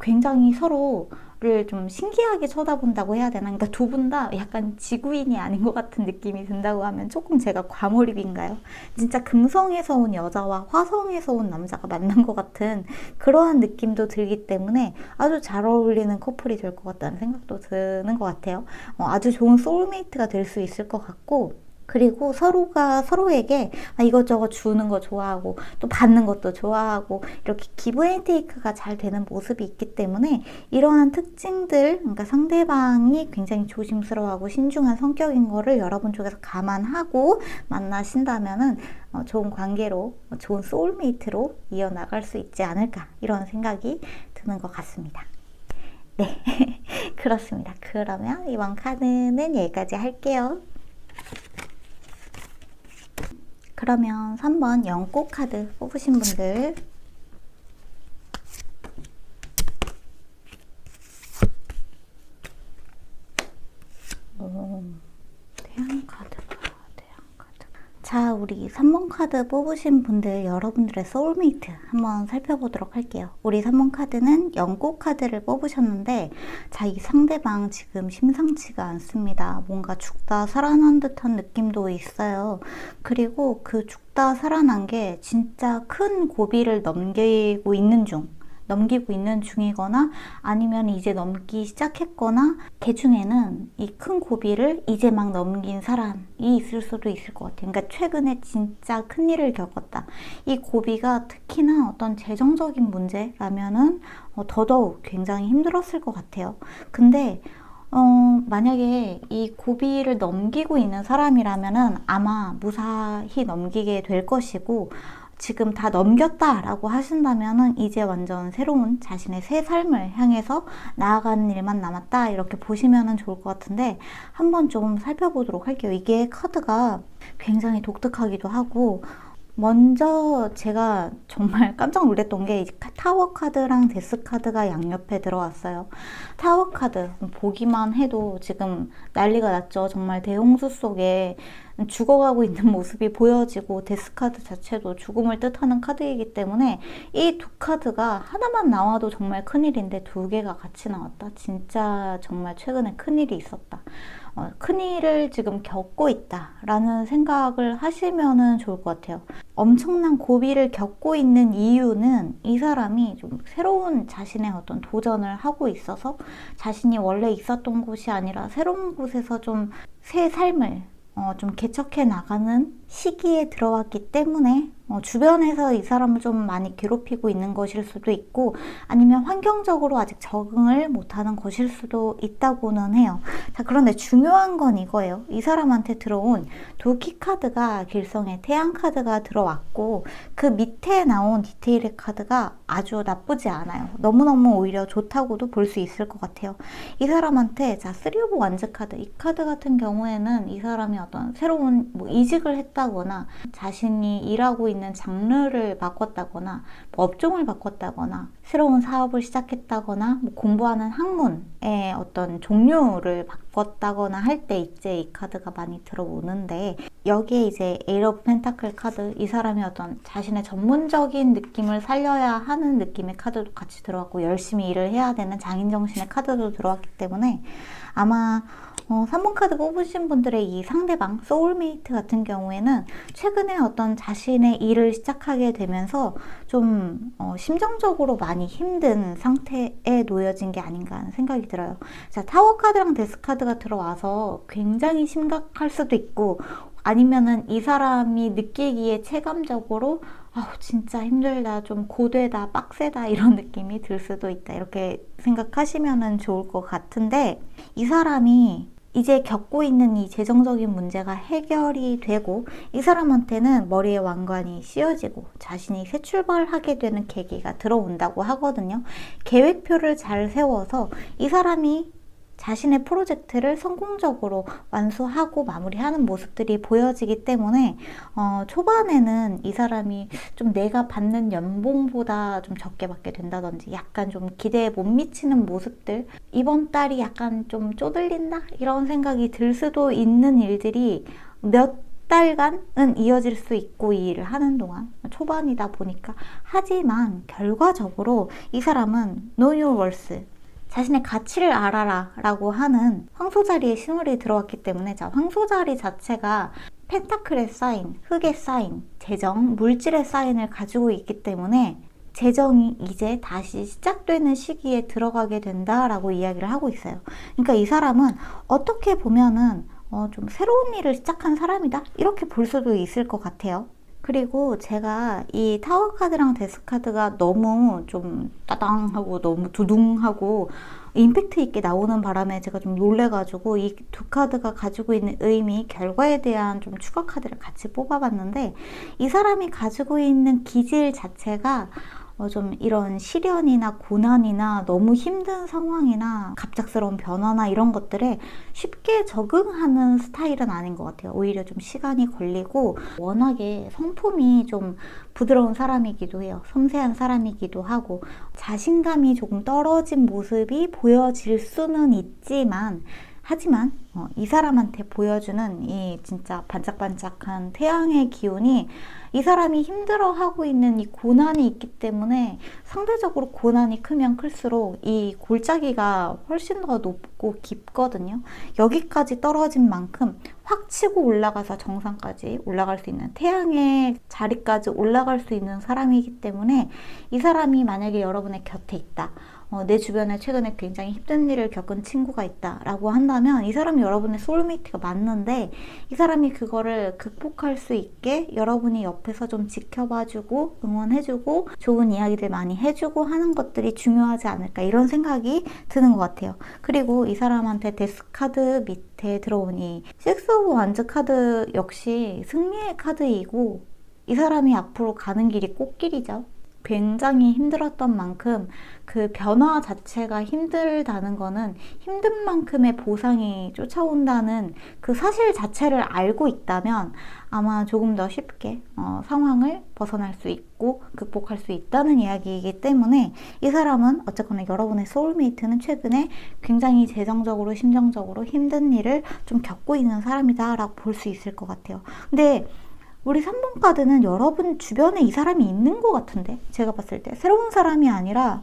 굉장히 서로를 좀 신기하게 쳐다본다고 해야 되나? 그러니까 두 분 다 약간 지구인이 아닌 것 같은 느낌이 든다고 하면 조금 제가 과몰입인가요? 진짜 금성에서 온 여자와 화성에서 온 남자가 만난 것 같은 그러한 느낌도 들기 때문에 아주 잘 어울리는 커플이 될 것 같다는 생각도 드는 것 같아요. 아주 좋은 소울메이트가 될 수 있을 것 같고, 그리고 서로가 서로에게 이것저것 주는 거 좋아하고 또 받는 것도 좋아하고 이렇게 기브 앤 테이크가 잘 되는 모습이 있기 때문에 이러한 특징들, 그러니까 상대방이 굉장히 조심스러워하고 신중한 성격인 거를 여러분 쪽에서 감안하고 만나신다면은 좋은 관계로, 좋은 소울메이트로 이어나갈 수 있지 않을까, 이런 생각이 드는 것 같습니다. 네, 그렇습니다. 그러면 이번 카드는 여기까지 할게요. 그러면 3번 연꽃 카드 뽑으신 분들, 태양 카드. 자, 우리 3번 카드 뽑으신 분들, 여러분들의 소울메이트 한번 살펴보도록 할게요. 우리 3번 카드는 연꽃 카드를 뽑으셨는데, 자, 이 상대방 지금 심상치가 않습니다. 뭔가 죽다 살아난 듯한 느낌도 있어요. 그리고 그 죽다 살아난 게 진짜 큰 고비를 넘기고 있는 중이거나 아니면 이제 넘기 시작했거나, 개 중에는 이 큰 고비를 이제 막 넘긴 사람이 있을 수도 있을 것 같아요. 그러니까 최근에 진짜 큰일을 겪었다. 이 고비가 특히나 어떤 재정적인 문제라면은 더더욱 굉장히 힘들었을 것 같아요. 근데 만약에 이 고비를 넘기고 있는 사람이라면은 아마 무사히 넘기게 될 것이고, 지금 다 넘겼다라고 하신다면은 이제 완전 새로운 자신의 새 삶을 향해서 나아가는 일만 남았다, 이렇게 보시면은 좋을 것 같은데, 한번 좀 살펴보도록 할게요. 이게 카드가 굉장히 독특하기도 하고 먼저 제가 정말 깜짝 놀랐던 게 타워 카드랑 데스 카드가 양옆에 들어왔어요. 타워 카드 보기만 해도 지금 난리가 났죠. 정말 대홍수 속에 죽어가고 있는 모습이 보여지고, 데스 카드 자체도 죽음을 뜻하는 카드이기 때문에 이 두 카드가 하나만 나와도 정말 큰일인데 두 개가 같이 나왔다. 진짜 정말 최근에 큰일이 있었다. 큰일을 지금 겪고 있다라는 생각을 하시면 좋을 것 같아요. 엄청난 고비를 겪고 있는 이유는 이 사람이 좀 새로운 자신의 어떤 도전을 하고 있어서, 자신이 원래 있었던 곳이 아니라 새로운 곳에서 좀 새 삶을 좀 개척해 나가는 시기에 들어왔기 때문에 주변에서 이 사람을 좀 많이 괴롭히고 있는 것일 수도 있고, 아니면 환경적으로 아직 적응을 못하는 것일 수도 있다고는 해요. 자, 그런데 중요한 건 이거예요. 이 사람한테 들어온 도끼 카드가 길성의 태양 카드가 들어왔고, 그 밑에 나온 디테일의 카드가 아주 나쁘지 않아요. 너무너무 오히려 좋다고도 볼 수 있을 것 같아요. 이 사람한테, 자, 3 오브 완즈 카드, 이 카드 같은 경우에는 이 사람이 어떤 새로운 이직을 했다거나, 자신이 일하고 있는 장르를 바꿨다거나, 업종을 바꿨다거나, 새로운 사업을 시작했다거나, 공부하는 학문의 어떤 종류를 바꿨다거나 할 때 이제 이 카드가 많이 들어오는데, 여기에 이제 에이트 오브 펜타클 카드, 이 사람이 어떤 자신의 전문적인 느낌을 살려야 하는 느낌의 카드도 같이 들어왔고, 열심히 일을 해야 되는 장인정신의 카드도 들어왔기 때문에 아마 3번 카드 뽑으신 분들의 이 상대방, 소울메이트 같은 경우에는 최근에 어떤 자신의 일을 시작하게 되면서 좀 심정적으로 많이 힘든 상태에 놓여진 게 아닌가 하는 생각이 들어요. 자, 타워 카드랑 데스 카드가 들어와서 굉장히 심각할 수도 있고, 아니면은 이 사람이 느끼기에 체감적으로 진짜 힘들다, 좀 고되다, 빡세다, 이런 느낌이 들 수도 있다, 이렇게 생각하시면 좋을 것 같은데, 이 사람이 이제 겪고 있는 이 재정적인 문제가 해결이 되고, 이 사람한테는 머리에 왕관이 씌워지고 자신이 새 출발하게 되는 계기가 들어온다고 하거든요. 계획표를 잘 세워서 이 사람이 자신의 프로젝트를 성공적으로 완수하고 마무리하는 모습들이 보여지기 때문에 초반에는 이 사람이 좀 내가 받는 연봉보다 좀 적게 받게 된다든지, 약간 좀 기대에 못 미치는 모습들, 이번 달이 약간 좀 쪼들린다, 이런 생각이 들 수도 있는 일들이 몇 달간은 이어질 수 있고, 이 일을 하는 동안 초반이다 보니까. 하지만 결과적으로 이 사람은 Know Your Worth, 자신의 가치를 알아라 라고 하는 황소자리의 신월이 들어왔기 때문에, 자, 황소자리 자체가 펜타클의 사인, 흙의 사인, 재정, 물질의 사인을 가지고 있기 때문에 재정이 이제 다시 시작되는 시기에 들어가게 된다라고 이야기를 하고 있어요. 그러니까 이 사람은 어떻게 보면은 좀 새로운 일을 시작한 사람이다, 이렇게 볼 수도 있을 것 같아요. 그리고 제가 이 타워 카드랑 데스 카드가 너무 좀 따당하고 너무 두둥하고 임팩트 있게 나오는 바람에 제가 좀 놀래가지고 이 두 카드가 가지고 있는 의미, 결과에 대한 좀 추가 카드를 같이 뽑아봤는데, 이 사람이 가지고 있는 기질 자체가 좀 이런 시련이나 고난이나 너무 힘든 상황이나 갑작스러운 변화나 이런 것들에 쉽게 적응하는 스타일은 아닌 것 같아요. 오히려 좀 시간이 걸리고, 워낙에 성품이 좀 부드러운 사람이기도 해요. 섬세한 사람이기도 하고, 자신감이 조금 떨어진 모습이 보여질 수는 있지만, 하지만 이 사람한테 보여주는 이 진짜 반짝반짝한 태양의 기운이, 이 사람이 힘들어하고 있는 이 고난이 있기 때문에 상대적으로 고난이 크면 클수록 이 골짜기가 훨씬 더 높고 깊거든요. 여기까지 떨어진 만큼 확 치고 올라가서 정상까지 올라갈 수 있는, 태양의 자리까지 올라갈 수 있는 사람이기 때문에, 이 사람이 만약에 여러분의 곁에 있다, 내 주변에 최근에 굉장히 힘든 일을 겪은 친구가 있다 라고 한다면, 이 사람이 여러분의 소울메이트가 맞는데, 이 사람이 그거를 극복할 수 있게 여러분이 옆에서 좀 지켜봐주고 응원해주고 좋은 이야기들 많이 해주고 하는 것들이 중요하지 않을까, 이런 생각이 드는 것 같아요. 그리고 이 사람한테 데스 카드 밑에 들어온 이 6 오브 완즈 카드 역시 승리의 카드이고, 이 사람이 앞으로 가는 길이 꽃길이죠. 굉장히 힘들었던 만큼 그 변화 자체가 힘들다는 거는 힘든 만큼의 보상이 쫓아온다는 그 사실 자체를 알고 있다면 아마 조금 더 쉽게 상황을 벗어날 수 있고 극복할 수 있다는 이야기이기 때문에 이 사람은 어쨌거나 여러분의 소울메이트는 최근에 굉장히 재정적으로 심정적으로 힘든 일을 좀 겪고 있는 사람이다 라고 볼 수 있을 것 같아요. 근데 우리 3번 카드는 여러분 주변에 이 사람이 있는 것 같은데, 제가 봤을 때 새로운 사람이 아니라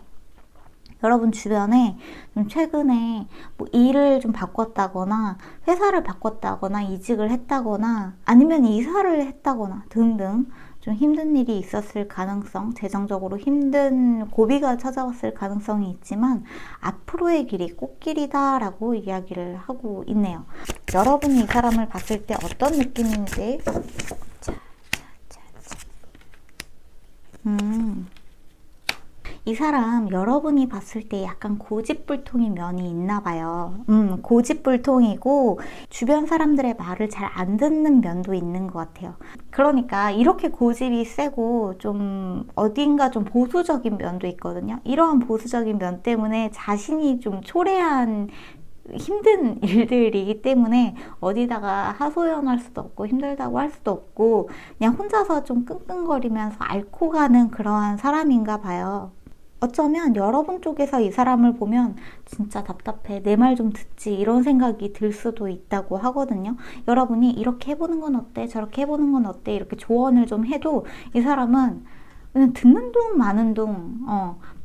여러분 주변에 좀 최근에 뭐 일을 좀 바꿨다거나 회사를 바꿨다거나 이직을 했다거나 아니면 이사를 했다거나 등등 좀 힘든 일이 있었을 가능성, 재정적으로 힘든 고비가 찾아왔을 가능성이 있지만 앞으로의 길이 꽃길이다 라고 이야기를 하고 있네요. 여러분이 이 사람을 봤을 때 어떤 느낌인지 이 사람 여러분이 봤을 때 약간 고집불통인 면이 있나 봐요. 고집불통이고 주변 사람들의 말을 잘 안 듣는 면도 있는 것 같아요. 그러니까 이렇게 고집이 세고 좀 어딘가 좀 보수적인 면도 있거든요. 이러한 보수적인 면 때문에 자신이 좀 초래한 힘든 일들이기 때문에 어디다가 하소연할 수도 없고 힘들다고 할 수도 없고 그냥 혼자서 좀 끙끙거리면서 앓고 가는 그러한 사람인가 봐요. 어쩌면 여러분 쪽에서 이 사람을 보면 진짜 답답해, 내 말 좀 듣지 이런 생각이 들 수도 있다고 하거든요. 여러분이 이렇게 해보는 건 어때? 저렇게 해보는 건 어때? 이렇게 조언을 좀 해도 이 사람은 그냥 듣는 둥 마는 둥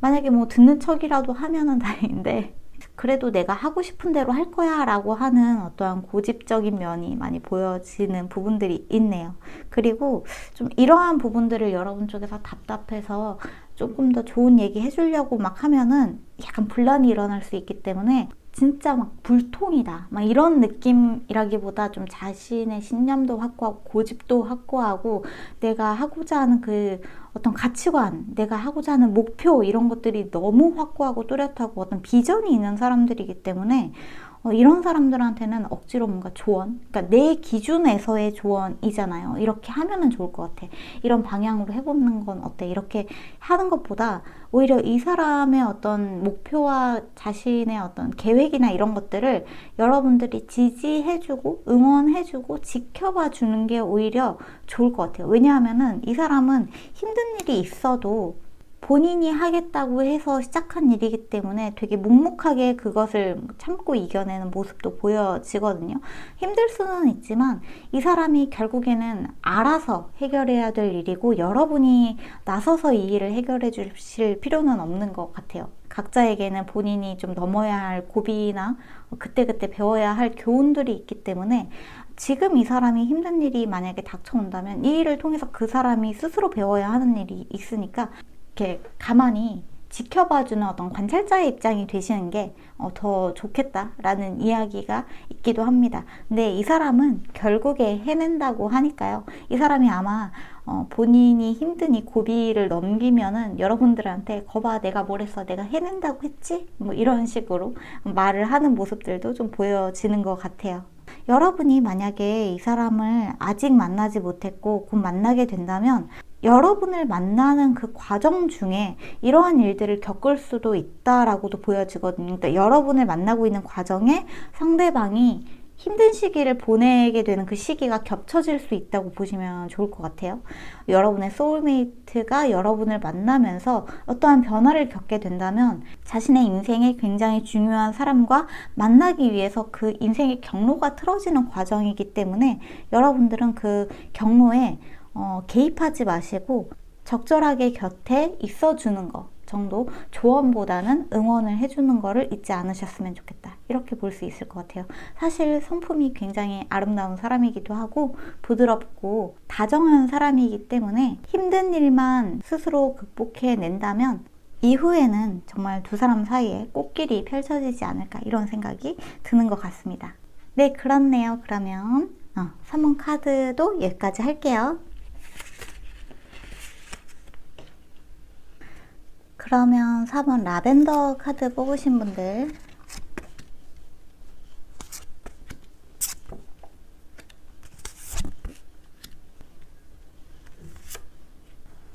만약에 뭐 듣는 척이라도 하면은 다행인데 그래도 내가 하고 싶은 대로 할 거야 라고 하는 어떠한 고집적인 면이 많이 보여지는 부분들이 있네요. 그리고 좀 이러한 부분들을 여러분 쪽에서 답답해서 조금 더 좋은 얘기 해주려고 막 하면은 약간 분란이 일어날 수 있기 때문에 진짜 막 불통이다 막 이런 느낌이라기보다 좀 자신의 신념도 확고하고 고집도 확고하고 내가 하고자 하는 그 어떤 가치관, 내가 하고자 하는 목표 이런 것들이 너무 확고하고 뚜렷하고 어떤 비전이 있는 사람들이기 때문에 이런 사람들한테는 억지로 뭔가 조언, 그러니까 내 기준에서의 조언이잖아요. 이렇게 하면은 좋을 것 같아. 이런 방향으로 해보는 건 어때? 이렇게 하는 것보다 오히려 이 사람의 어떤 목표와 자신의 어떤 계획이나 이런 것들을 여러분들이 지지해주고 응원해주고 지켜봐 주는 게 오히려 좋을 것 같아요. 왜냐하면은 이 사람은 힘든 일이 있어도 본인이 하겠다고 해서 시작한 일이기 때문에 되게 묵묵하게 그것을 참고 이겨내는 모습도 보여지거든요. 힘들 수는 있지만 이 사람이 결국에는 알아서 해결해야 될 일이고 여러분이 나서서 이 일을 해결해 주실 필요는 없는 것 같아요. 각자에게는 본인이 좀 넘어야 할 고비나 그때그때 배워야 할 교훈들이 있기 때문에 지금 이 사람이 힘든 일이 만약에 닥쳐온다면 이 일을 통해서 그 사람이 스스로 배워야 하는 일이 있으니까 이렇게 가만히 지켜봐주는 어떤 관찰자의 입장이 되시는 게 더 좋겠다라는 이야기가 있기도 합니다. 근데 이 사람은 결국에 해낸다고 하니까요. 이 사람이 아마 본인이 힘든 이 고비를 넘기면은 여러분들한테 거봐 내가 뭘 했어 내가 해낸다고 했지? 뭐 이런 식으로 말을 하는 모습들도 좀 보여지는 것 같아요. 여러분이 만약에 이 사람을 아직 만나지 못했고 곧 만나게 된다면 여러분을 만나는 그 과정 중에 이러한 일들을 겪을 수도 있다라고도 보여지거든요. 그러니까 여러분을 만나고 있는 과정에 상대방이 힘든 시기를 보내게 되는 그 시기가 겹쳐질 수 있다고 보시면 좋을 것 같아요. 여러분의 소울메이트가 여러분을 만나면서 어떠한 변화를 겪게 된다면 자신의 인생에 굉장히 중요한 사람과 만나기 위해서 그 인생의 경로가 틀어지는 과정이기 때문에 여러분들은 그 경로에 개입하지 마시고 적절하게 곁에 있어주는 거 정도, 조언보다는 응원을 해주는 거를 잊지 않으셨으면 좋겠다. 이렇게 볼 수 있을 것 같아요. 사실 성품이 굉장히 아름다운 사람이기도 하고 부드럽고 다정한 사람이기 때문에 힘든 일만 스스로 극복해낸다면 이후에는 정말 두 사람 사이에 꽃길이 펼쳐지지 않을까 이런 생각이 드는 것 같습니다. 네, 그렇네요. 그러면 3번 카드도 여기까지 할게요. 그러면 4번 라벤더 카드 뽑으신 분들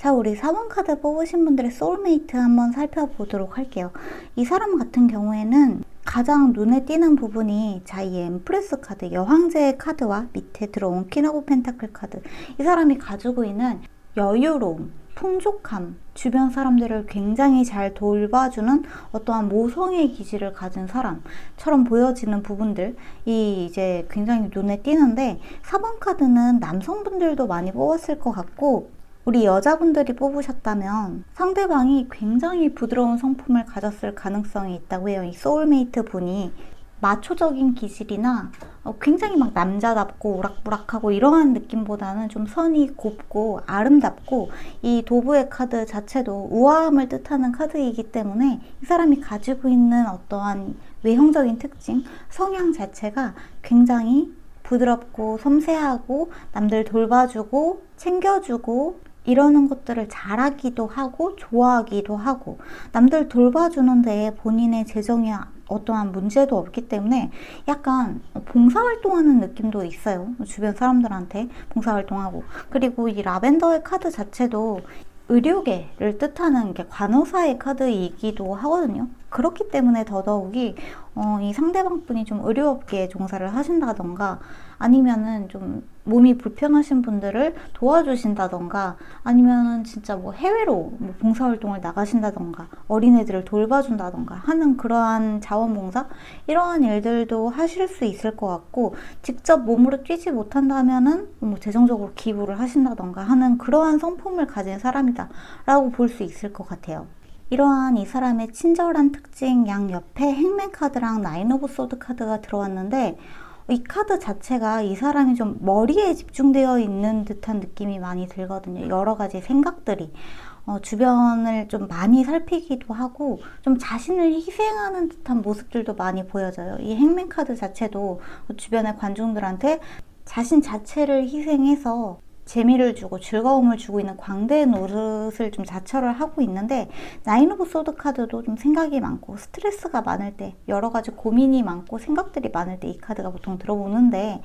자, 우리 4번 카드 뽑으신 분들의 소울메이트 한번 살펴보도록 할게요. 이 사람 같은 경우에는 가장 눈에 띄는 부분이 자, 이 엠프레스 카드, 여왕제의 카드와 밑에 들어온 퀸 오브 펜타클 카드. 이 사람이 가지고 있는 여유로움, 풍족함, 주변 사람들을 굉장히 잘 돌봐주는 어떠한 모성의 기질을 가진 사람처럼 보여지는 부분들이 이제 굉장히 눈에 띄는데, 4번 카드는 남성분들도 많이 뽑았을 것 같고, 우리 여자분들이 뽑으셨다면 상대방이 굉장히 부드러운 성품을 가졌을 가능성이 있다고 해요. 이 소울메이트 분이 마초적인 기질이나 굉장히 막 남자답고 우락부락하고 이러한 느낌보다는 좀 선이 곱고 아름답고, 이 도브의 카드 자체도 우아함을 뜻하는 카드이기 때문에 이 사람이 가지고 있는 어떠한 외형적인 특징, 성향 자체가 굉장히 부드럽고 섬세하고 남들 돌봐주고 챙겨주고 이러는 것들을 잘하기도 하고 좋아하기도 하고, 남들 돌봐주는 데에 본인의 재정이 어떠한 문제도 없기 때문에 약간 봉사활동하는 느낌도 있어요. 주변 사람들한테 봉사활동하고. 그리고 이 라벤더의 카드 자체도 의료계를 뜻하는 게 간호사의 카드이기도 하거든요. 그렇기 때문에 더더욱이 이 상대방 분이 좀 의료업계에 종사를 하신다던가, 아니면은 좀 몸이 불편하신 분들을 도와주신다던가, 아니면은 진짜 뭐 해외로 뭐 봉사활동을 나가신다던가, 어린애들을 돌봐준다던가 하는 그러한 자원봉사, 이러한 일들도 하실 수 있을 것 같고, 직접 몸으로 뛰지 못한다면은 뭐 재정적으로 기부를 하신다던가 하는 그러한 성품을 가진 사람이다 라고 볼 수 있을 것 같아요. 이러한 이 사람의 친절한 특징 양 옆에 행맨 카드랑 나인 오브 소드 카드가 들어왔는데, 이 카드 자체가 이 사람이 좀 머리에 집중되어 있는 듯한 느낌이 많이 들거든요. 여러 가지 생각들이 주변을 좀 많이 살피기도 하고 좀 자신을 희생하는 듯한 모습들도 많이 보여져요. 이 행맨 카드 자체도 주변의 관중들한테 자신 자체를 희생해서 재미를 주고 즐거움을 주고 있는 광대의 노릇을 좀 자처를 하고 있는데, 나인 오브 소드 카드도 좀 생각이 많고 스트레스가 많을 때, 여러 가지 고민이 많고 생각들이 많을 때 이 카드가 보통 들어오는데,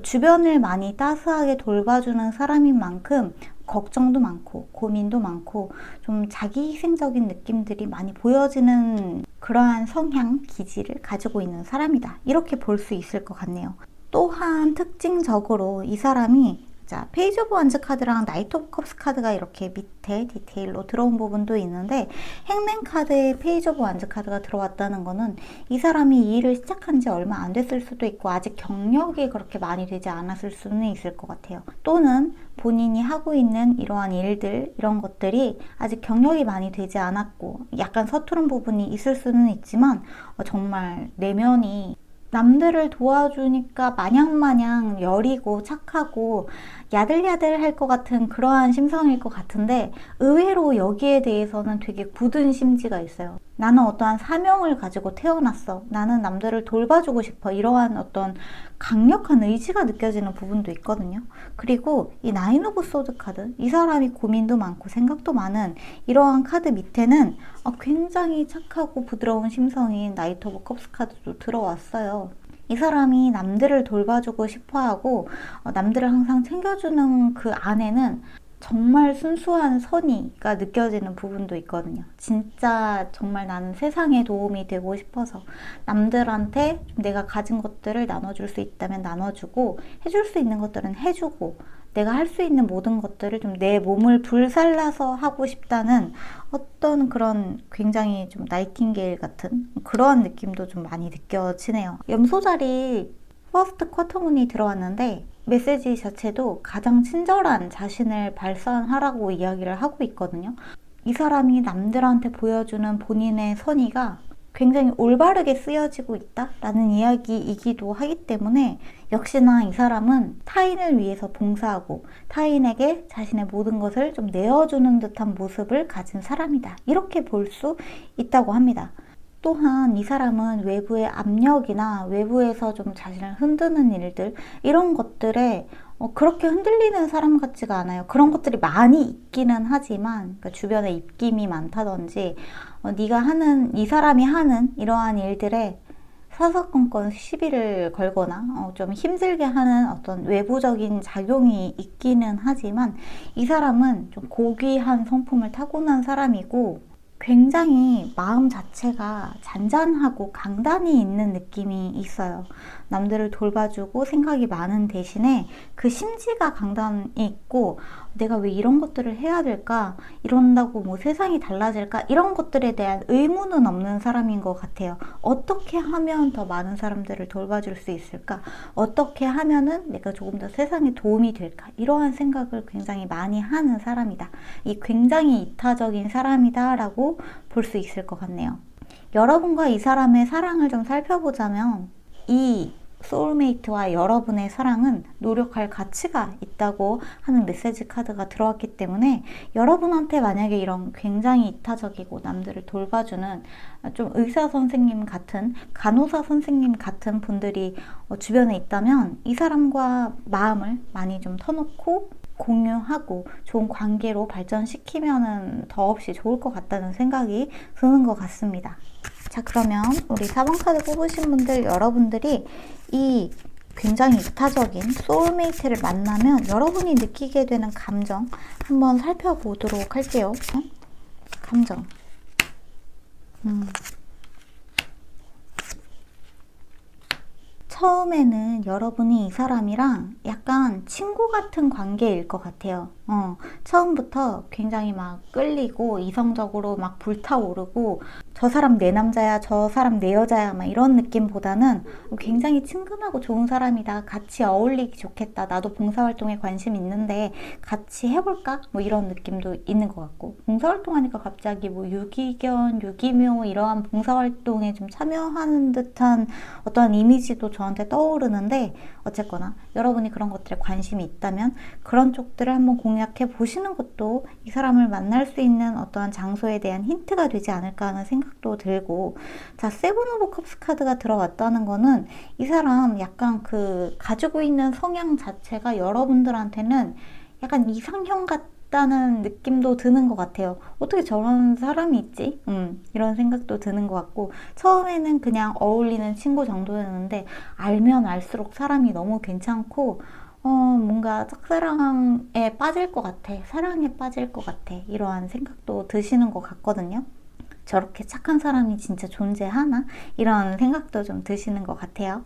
주변을 많이 따스하게 돌봐주는 사람인 만큼 걱정도 많고 고민도 많고 좀 자기 희생적인 느낌들이 많이 보여지는 그러한 성향, 기질을 가지고 있는 사람이다, 이렇게 볼 수 있을 것 같네요. 또한 특징적으로 이 사람이 자, 페이지 오브 완즈 카드랑 나이트 오브 컵스 카드가 이렇게 밑에 디테일로 들어온 부분도 있는데, 행맨 카드에 페이지 오브 완즈 카드가 들어왔다는 거는 이 사람이 이 일을 시작한 지 얼마 안 됐을 수도 있고 아직 경력이 그렇게 많이 되지 않았을 수는 있을 것 같아요. 또는 본인이 하고 있는 이러한 일들, 이런 것들이 아직 경력이 많이 되지 않았고 약간 서투른 부분이 있을 수는 있지만 정말 내면이 남들을 도와주니까 마냥마냥 여리고 착하고 야들야들할 것 같은 그러한 심성일 것 같은데, 의외로 여기에 대해서는 되게 굳은 심지가 있어요. 나는 어떠한 사명을 가지고 태어났어. 나는 남들을 돌봐주고 싶어. 이러한 어떤 강력한 의지가 느껴지는 부분도 있거든요. 그리고 이 나인 오브 소드 카드, 이 사람이 고민도 많고 생각도 많은 이러한 카드 밑에는 굉장히 착하고 부드러운 심성인 나이트 오브 컵스 카드도 들어왔어요. 이 사람이 남들을 돌봐주고 싶어하고 남들을 항상 챙겨주는 그 안에는 정말 순수한 선의가 느껴지는 부분도 있거든요. 진짜 정말 나는 세상에 도움이 되고 싶어서 남들한테 내가 가진 것들을 나눠줄 수 있다면 나눠주고, 해줄 수 있는 것들은 해주고, 내가 할 수 있는 모든 것들을 좀 내 몸을 불살라서 하고 싶다는 어떤 그런 굉장히 좀 나이팅게일 같은 그러한 느낌도 좀 많이 느껴지네요. 염소자리 퍼스트 쿼터문이 들어왔는데, 메시지 자체도 가장 친절한 자신을 발산하라고 이야기를 하고 있거든요. 이 사람이 남들한테 보여주는 본인의 선의가 굉장히 올바르게 쓰여지고 있다라는 이야기이기도 하기 때문에, 역시나 이 사람은 타인을 위해서 봉사하고 타인에게 자신의 모든 것을 좀 내어주는 듯한 모습을 가진 사람이다, 이렇게 볼 수 있다고 합니다. 또한 이 사람은 외부의 압력이나 외부에서 좀 자신을 흔드는 일들, 이런 것들에 그렇게 흔들리는 사람 같지가 않아요. 그런 것들이 많이 있기는 하지만, 그러니까 주변에 입김이 많다든지 이 사람이 하는 이러한 일들에 사사건건 시비를 걸거나 좀 힘들게 하는 어떤 외부적인 작용이 있기는 하지만 이 사람은 좀 고귀한 성품을 타고난 사람이고 굉장히 마음 자체가 잔잔하고 강단이 있는 느낌이 있어요. 남들을 돌봐주고 생각이 많은 대신에 그 심지가 강단이 있고 내가 왜 이런 것들을 해야 될까? 이런다고 뭐 세상이 달라질까? 이런 것들에 대한 의무는 없는 사람인 것 같아요. 어떻게 하면 더 많은 사람들을 돌봐줄 수 있을까? 어떻게 하면은 내가 조금 더 세상에 도움이 될까? 이러한 생각을 굉장히 많이 하는 사람이다. 이 굉장히 이타적인 사람이다 라고 볼 수 있을 것 같네요. 여러분과 이 사람의 사랑을 좀 살펴보자면 이 소울메이트와 여러분의 사랑은 노력할 가치가 있다고 하는 메시지 카드가 들어왔기 때문에 여러분한테 만약에 이런 굉장히 이타적이고 남들을 돌봐주는 좀 의사 선생님 같은 간호사 선생님 같은 분들이 주변에 있다면 이 사람과 마음을 많이 좀 터놓고 공유하고 좋은 관계로 발전시키면 더없이 좋을 것 같다는 생각이 드는 것 같습니다. 자, 그러면 우리 4번 카드 뽑으신 분들, 여러분들이 이 굉장히 이타적인 소울메이트를 만나면 여러분이 느끼게 되는 감정 한번 살펴보도록 할게요. 감정. 처음에는 여러분이 이 사람이랑 약간 친구 같은 관계일 것 같아요. 처음부터 굉장히 막 끌리고 이성적으로 막 불타오르고 저 사람 내 남자야, 저 사람 내 여자야 막 이런 느낌보다는 굉장히 친근하고 좋은 사람이다. 같이 어울리기 좋겠다. 나도 봉사활동에 관심 있는데 같이 해볼까? 뭐 이런 느낌도 있는 것 같고 봉사활동하니까 갑자기 뭐 유기견, 유기묘 이러한 봉사활동에 좀 참여하는 듯한 어떠한 이미지도 저한테 떠오르는데 어쨌거나 여러분이 그런 것들에 관심이 있다면 그런 쪽들을 한번 공략해 보시는 것도 이 사람을 만날 수 있는 어떠한 장소에 대한 힌트가 되지 않을까 하는 생각도 들고 자, 세븐 오브 컵스 카드가 들어왔다는 거는 이 사람 약간 그 가지고 있는 성향 자체가 여러분들한테는 약간 이상형 같다는 느낌도 드는 것 같아요. 어떻게 저런 사람이 있지? 이런 생각도 드는 것 같고 처음에는 그냥 어울리는 친구 정도였는데 알면 알수록 사람이 너무 괜찮고 뭔가 짝사랑에 빠질 것 같아. 사랑에 빠질 것 같아. 이러한 생각도 드시는 것 같거든요. 저렇게 착한 사람이 진짜 존재하나? 이런 생각도 좀 드시는 것 같아요.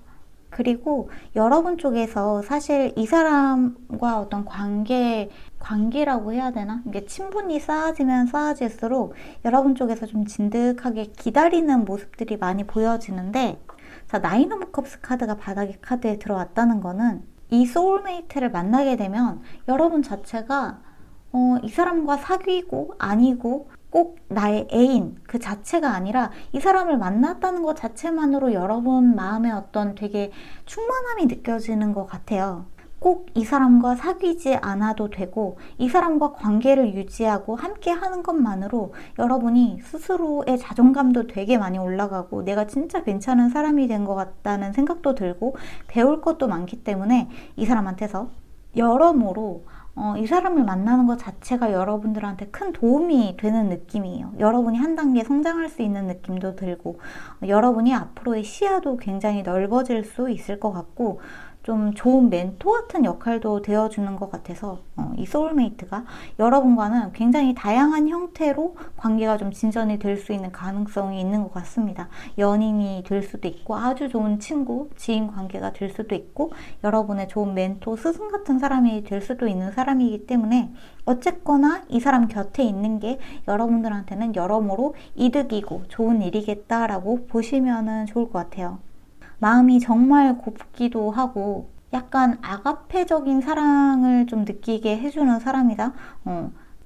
그리고 여러분 쪽에서 사실 이 사람과 어떤 관계라고 해야 되나? 이게 친분이 쌓아지면 쌓아질수록 여러분 쪽에서 좀 진득하게 기다리는 모습들이 많이 보여지는데 자, 나인 오브 컵스 카드가 바닥에 카드에 들어왔다는 거는 이 소울메이트를 만나게 되면 여러분 자체가 이 사람과 사귀고 아니고 꼭 나의 애인 그 자체가 아니라 이 사람을 만났다는 것 자체만으로 여러분 마음에 어떤 되게 충만함이 느껴지는 것 같아요. 꼭 이 사람과 사귀지 않아도 되고 이 사람과 관계를 유지하고 함께 하는 것만으로 여러분이 스스로의 자존감도 되게 많이 올라가고 내가 진짜 괜찮은 사람이 된 것 같다는 생각도 들고 배울 것도 많기 때문에 이 사람한테서 여러모로 이 사람을 만나는 것 자체가 여러분들한테 큰 도움이 되는 느낌이에요. 여러분이 한 단계 성장할 수 있는 느낌도 들고 여러분이 앞으로의 시야도 굉장히 넓어질 수 있을 것 같고 좀 좋은 멘토 같은 역할도 되어주는 것 같아서 이 소울메이트가 여러분과는 굉장히 다양한 형태로 관계가 좀 진전이 될 수 있는 가능성이 있는 것 같습니다. 연인이 될 수도 있고 아주 좋은 친구, 지인 관계가 될 수도 있고 여러분의 좋은 멘토, 스승 같은 사람이 될 수도 있는 사람이기 때문에 어쨌거나 이 사람 곁에 있는 게 여러분들한테는 여러모로 이득이고 좋은 일이겠다라고 보시면 좋을 것 같아요. 마음이 정말 곱기도 하고 약간 아가페적인 사랑을 좀 느끼게 해주는 사람이다.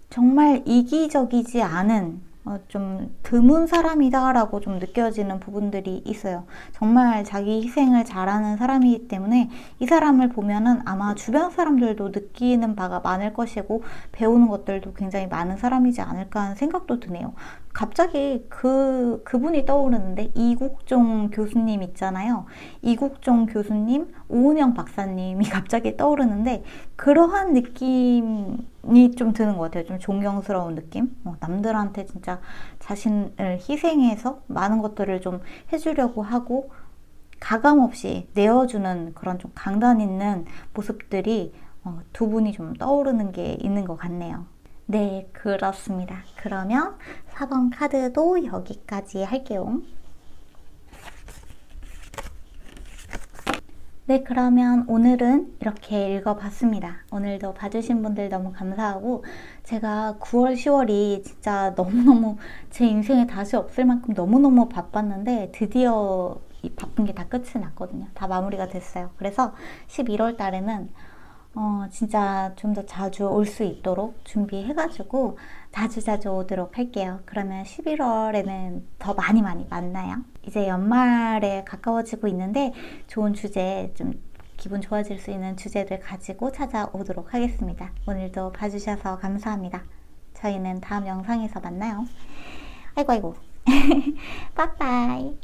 정말 이기적이지 않은 좀 드문 사람이다 라고 좀 느껴지는 부분들이 있어요. 정말 자기 희생을 잘하는 사람이기 때문에 이 사람을 보면은 아마 주변 사람들도 느끼는 바가 많을 것이고 배우는 것들도 굉장히 많은 사람이지 않을까 하는 생각도 드네요. 갑자기 그분이 떠오르는데 이국종 교수님 있잖아요. 이국종 교수님, 오은영 박사님이 갑자기 떠오르는데 그러한 느낌이 좀 드는 것 같아요. 좀 존경스러운 느낌? 남들한테 진짜 자신을 희생해서 많은 것들을 좀 해주려고 하고 가감 없이 내어주는 그런 좀 강단 있는 모습들이 두 분이 좀 떠오르는 게 있는 것 같네요. 네, 그렇습니다. 그러면 4번 카드도 여기까지 할게요. 네, 그러면 오늘은 이렇게 읽어봤습니다. 오늘도 봐주신 분들 너무 감사하고, 제가 9월, 10월이 진짜 너무너무 제 인생에 다시 없을 만큼 너무너무 바빴는데, 드디어 이 바쁜 게 다 끝이 났거든요. 다 마무리가 됐어요. 그래서 11월 달에는 진짜 좀 더 자주 올 수 있도록 준비해가지고 자주자주 오도록 할게요. 그러면 11월에는 더 많이 만나요. 이제 연말에 가까워지고 있는데 좋은 주제, 좀 기분 좋아질 수 있는 주제들 가지고 찾아오도록 하겠습니다. 오늘도 봐주셔서 감사합니다. 저희는 다음 영상에서 만나요. 아이고. 빠빠이.